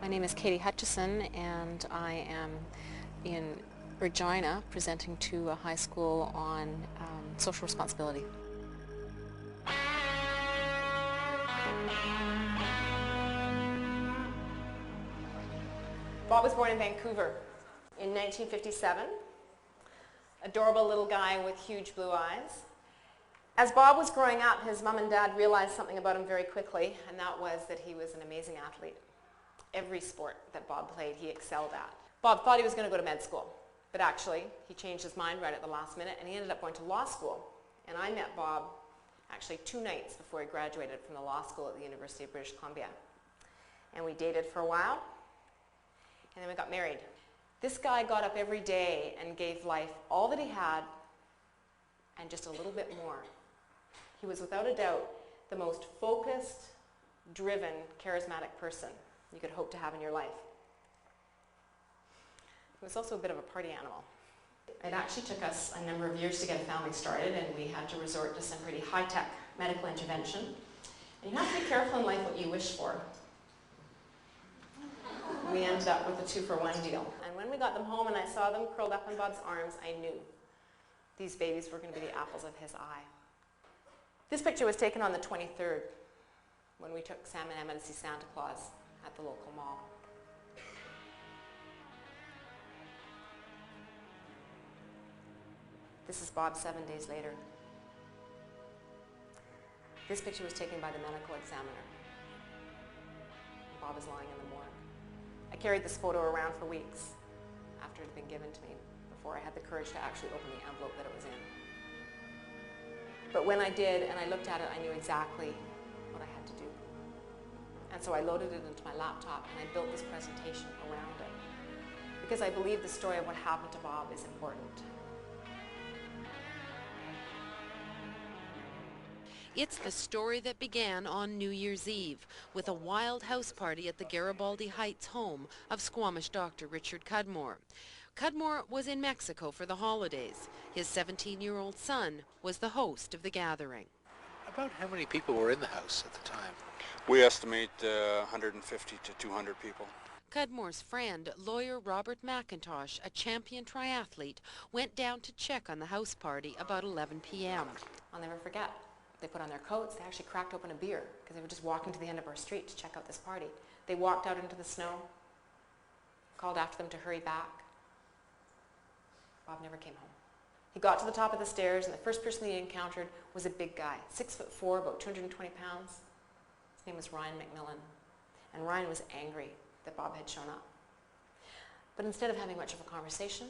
My name is Katie Hutchison, and I am in Regina presenting to a high school on social responsibility. Bob was born in Vancouver in 1957. Adorable little guy with huge blue eyes. As Bob was growing up, his mom and dad realized something about him very quickly, and that was that he was an amazing athlete. Every sport that Bob played, he excelled at. Bob thought he was going to go to med school, but actually, he changed his mind right at the last minute, and he ended up going to law school. And I met Bob actually 2 nights before he graduated from the law school at the University of British Columbia. And we dated for a while, and then we got married. This guy got up every day and gave life all that he had and just a little bit more. He was without a doubt the most focused, driven, charismatic person you could hope to have in your life. He was also a bit of a party animal. It actually took us a number of years to get a family started, and we had to resort to some pretty high-tech medical intervention. And you have to be careful in life what you wish for. We ended up with a 2-for-1 deal. And when we got them home and I saw them curled up in Bob's arms, I knew these babies were going to be the apples of his eye. This picture was taken on the 23rd when we took Sam and Emma to see Santa Claus at the local mall. This is Bob 7 days later. This picture was taken by the medical examiner. Bob is lying in the morgue. I carried this photo around for weeks after it had been given to me before I had the courage to actually open the envelope that it was in. But when I did and I looked at it, I knew exactly what I had to do. And so I loaded it into my laptop and I built this presentation around it because I believe the story of what happened to Bob is important. It's the story that began on New Year's Eve with a wild house party at the Garibaldi Heights home of Squamish doctor Richard Cudmore. Cudmore was in Mexico for the holidays. His 17-year-old son was the host of the gathering. About how many people were in the house at the time? We estimate 150 to 200 people. Cudmore's friend, lawyer Robert McIntosh, a champion triathlete, went down to check on the house party about 11 p.m. I'll never forget. They put on their coats. They actually cracked open a beer because they were just walking to the end of our street to check out this party. They walked out into the snow, called after them to hurry back. Bob never came home. He got to the top of the stairs, and the first person he encountered was a big guy, 6'4", about 220 pounds. His name was Ryan McMillan, and Ryan was angry that Bob had shown up. But instead of having much of a conversation,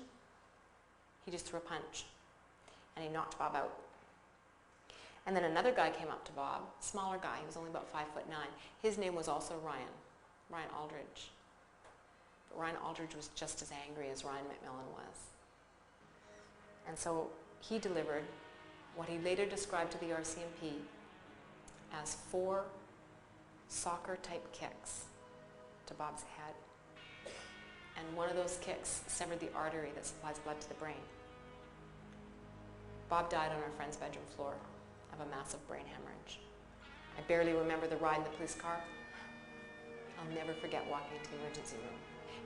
he just threw a punch, and he knocked Bob out. And then another guy came up to Bob, smaller guy, he was only about 5'9". His name was also Ryan Aldridge. But Ryan Aldridge was just as angry as Ryan McMillan was. And so he delivered what he later described to the RCMP as 4 soccer-type kicks to Bob's head. And one of those kicks severed the artery that supplies blood to the brain. Bob died on our friend's bedroom floor of a massive brain hemorrhage. I barely remember the ride in the police car. I'll never forget walking into the emergency room.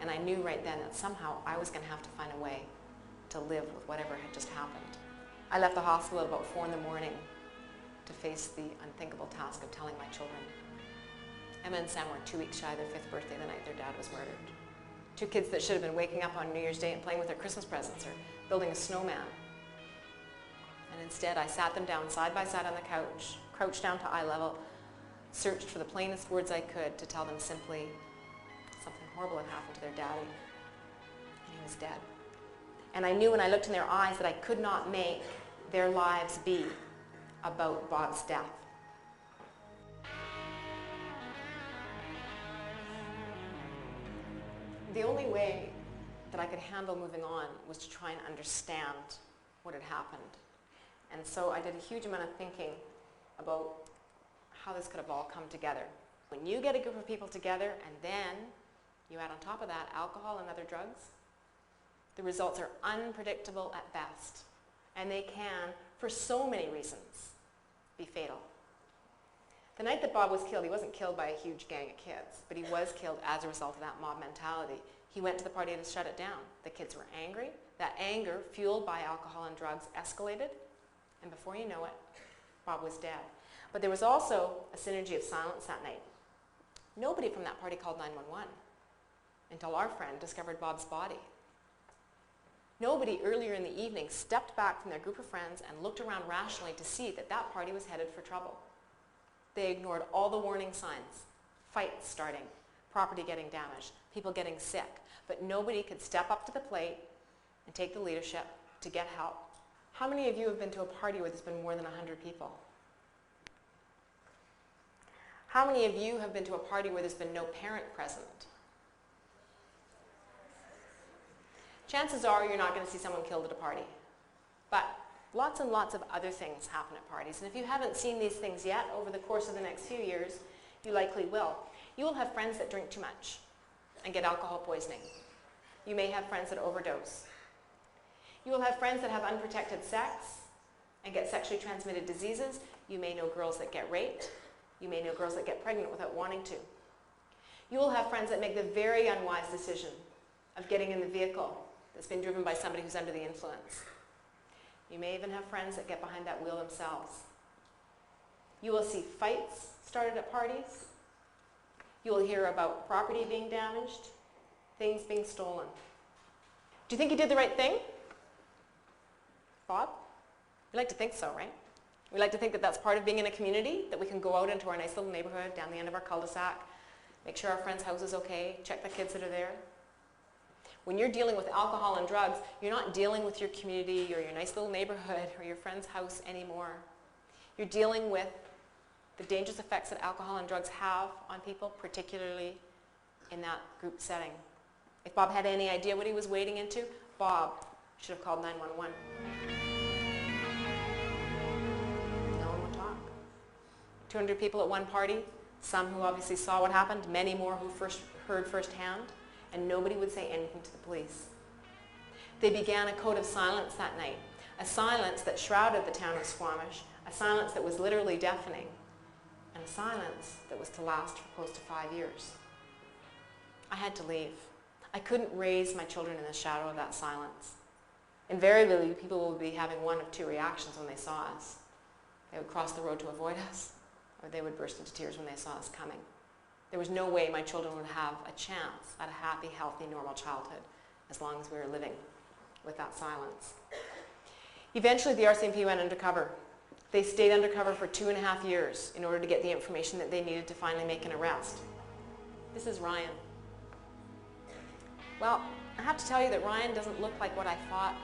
And I knew right then that somehow I was going to have to find a way to live with whatever had just happened. I left the hospital at about 4 in the morning to face the unthinkable task of telling my children. Emma and Sam were 2 weeks shy of their 5th birthday the night their dad was murdered. 2 kids that should have been waking up on New Year's Day and playing with their Christmas presents or building a snowman. And instead, I sat them down side by side on the couch, crouched down to eye level, searched for the plainest words I could to tell them simply something horrible had happened to their daddy, and he was dead. And I knew when I looked in their eyes that I could not make their lives be about Bob's death. The only way that I could handle moving on was to try and understand what had happened. And so I did a huge amount of thinking about how this could have all come together. When you get a group of people together and then you add on top of that alcohol and other drugs, the results are unpredictable at best. And they can, for so many reasons, be fatal. The night that Bob was killed, he wasn't killed by a huge gang of kids, but he was killed as a result of that mob mentality. He went to the party to shut it down. The kids were angry. That anger, fueled by alcohol and drugs, escalated, and before you know it, Bob was dead. But there was also a synergy of silence that night. Nobody from that party called 911 until our friend discovered Bob's body. Nobody earlier in the evening stepped back from their group of friends and looked around rationally to see that that party was headed for trouble. They ignored all the warning signs, fights starting, property getting damaged, people getting sick, but nobody could step up to the plate and take the leadership to get help. How many of you have been to a party where there's been more than 100 people? How many of you have been to a party where there's been no parent present? Chances are you're not going to see someone killed at a party. But lots and lots of other things happen at parties. And if you haven't seen these things yet, over the course of the next few years, you likely will. You will have friends that drink too much and get alcohol poisoning. You may have friends that overdose. You will have friends that have unprotected sex and get sexually transmitted diseases. You may know girls that get raped. You may know girls that get pregnant without wanting to. You will have friends that make the very unwise decision of getting in the vehicle that's been driven by somebody who's under the influence. You may even have friends that get behind that wheel themselves. You will see fights started at parties. You will hear about property being damaged, things being stolen. Do you think you did the right thing? Bob? We like to think so, right? We like to think that that's part of being in a community, that we can go out into our nice little neighborhood, down the end of our cul-de-sac, make sure our friend's house is okay, check the kids that are there. When you're dealing with alcohol and drugs, you're not dealing with your community or your nice little neighborhood or your friend's house anymore. You're dealing with the dangerous effects that alcohol and drugs have on people, particularly in that group setting. If Bob had any idea what he was wading into, Bob should have called 911. No one would talk. 200 people at one party, some who obviously saw what happened, many more who heard firsthand, and nobody would say anything to the police. They began a code of silence that night, a silence that shrouded the town of Squamish, a silence that was literally deafening, and a silence that was to last for close to 5 years. I had to leave. I couldn't raise my children in the shadow of that silence. Invariably, people would be having one of two reactions when they saw us. They would cross the road to avoid us, or they would burst into tears when they saw us coming. There was no way my children would have a chance at a happy, healthy, normal childhood as long as we were living with that silence. Eventually, the RCMP went undercover. They stayed undercover for 2.5 years in order to get the information that they needed to finally make an arrest. This is Ryan. Well, I have to tell you that Ryan doesn't look like what I thought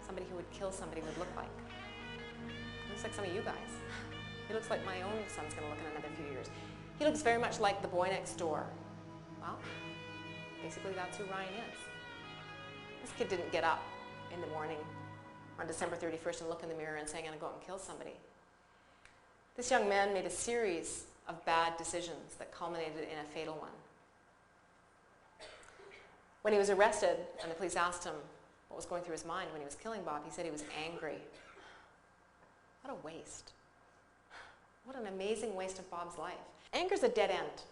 somebody who would kill somebody would look like. He looks like some of you guys. He looks like my own son's going to look in another few years. He looks very much like the boy next door. Well, basically that's who Ryan is. This kid didn't get up in the morning on December 31st and look in the mirror and say, I'm going to go out and kill somebody. This young man made a series of bad decisions that culminated in a fatal one. When he was arrested and the police asked him what was going through his mind when he was killing Bob, he said he was angry. What a waste. What an amazing waste of Bob's life. Anger's a dead end.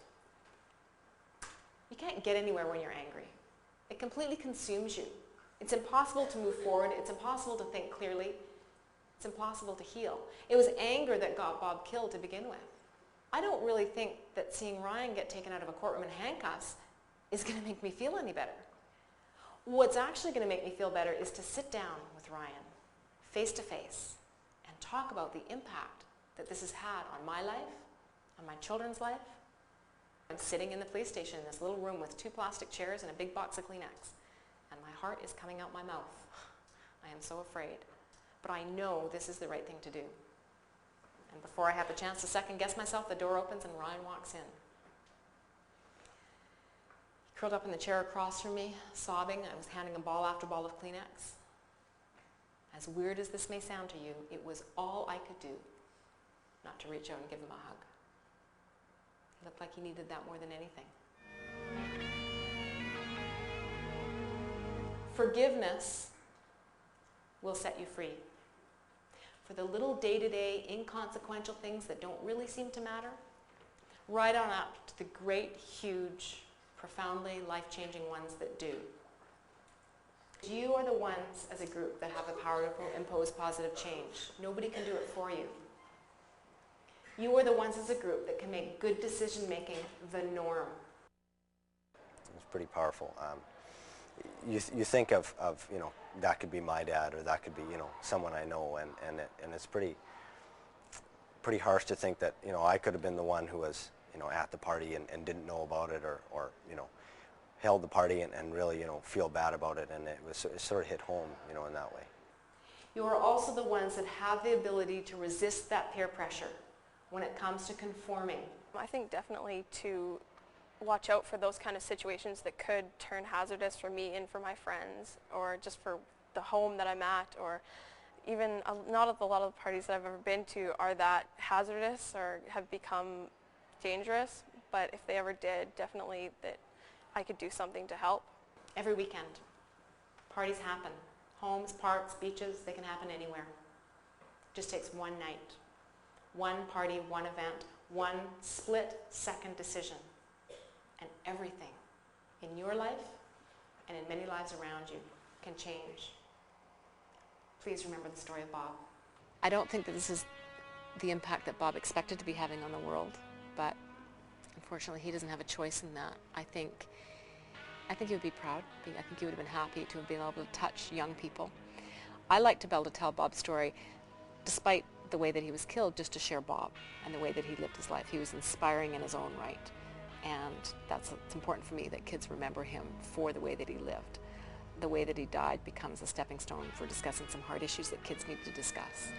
You can't get anywhere when you're angry. It completely consumes you. It's impossible to move forward. It's impossible to think clearly. It's impossible to heal. It was anger that got Bob killed to begin with. I don't really think that seeing Ryan get taken out of a courtroom in handcuffs is going to make me feel any better. What's actually going to make me feel better is to sit down with Ryan, face to face, and talk about the impact that this has had on my life, on my children's life. I'm sitting in the police station in this little room with 2 plastic chairs and a big box of Kleenex, and my heart is coming out my mouth. I am so afraid, but I know this is the right thing to do. And before I have a chance to second guess myself, the door opens and Ryan walks in. He curled up in the chair across from me, sobbing. I was handing him ball after ball of Kleenex. As weird as this may sound to you, it was all I could do not to reach out and give him a hug. He looked like he needed that more than anything. Forgiveness will set you free. for the little day-to-day inconsequential things that don't really seem to matter, right on up to the great, huge, profoundly life-changing ones that do. You are the ones as a group that have the power to impose positive change. Nobody can do it for you. You are the ones as a group that can make good decision-making the norm. It's pretty powerful. You think of, you know, that could be my dad, or that could be, you know, someone I know, and it's pretty harsh to think that, you know, I could have been the one who was, you know, at the party and didn't know about it, or you know, held the party and really, you know, feel bad about it, and it sort of hit home, you know, in that way. You are also the ones that have the ability to resist that peer pressure when it comes to conforming. I think definitely to watch out for those kind of situations that could turn hazardous for me and for my friends, or just for the home that I'm at, or even not a lot of the parties that I've ever been to are that hazardous or have become dangerous, but if they ever did, definitely that I could do something to help. Every weekend, parties happen. Homes, parks, beaches, they can happen anywhere. It just takes one night. One party, one event, one split-second decision, and everything in your life and in many lives around you can change. Please remember the story of Bob. I don't think that this is the impact that Bob expected to be having on the world, but unfortunately he doesn't have a choice in that. I think he would be proud. I think he would have been happy to have been able to touch young people. I like to be able to tell Bob's story, despite the way that he was killed, just to share Bob and the way that he lived his life. He was inspiring in his own right, and it's important for me that kids remember him for the way that he lived. The way that he died becomes a stepping stone for discussing some hard issues that kids need to discuss.